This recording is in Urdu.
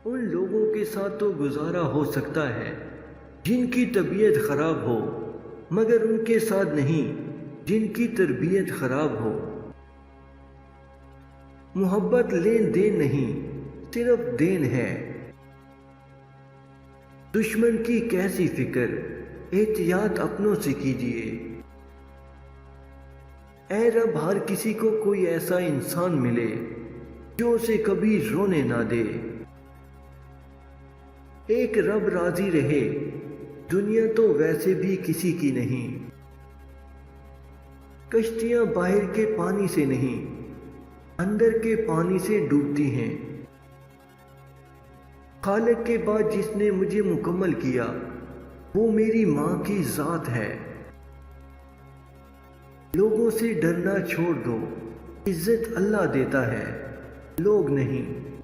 ان لوگوں کے ساتھ تو گزارا ہو سکتا ہے جن کی طبیعت خراب ہو، مگر ان کے ساتھ نہیں جن کی تربیت خراب ہو۔ محبت لین دین نہیں، صرف دین ہے۔ دشمن کی کیسی فکر، احتیاط اپنوں سے کیجیے۔ اے رب، ہر کسی کو کوئی ایسا انسان ملے جو اسے کبھی رونے نہ دے۔ ایک رب راضی رہے، دنیا تو ویسے بھی کسی کی نہیں۔ کشتیاں باہر کے پانی سے نہیں، اندر کے پانی سے ڈوبتی ہیں۔ خالق کے بعد جس نے مجھے مکمل کیا وہ میری ماں کی ذات ہے۔ لوگوں سے ڈرنا چھوڑ دو، عزت اللہ دیتا ہے، لوگ نہیں۔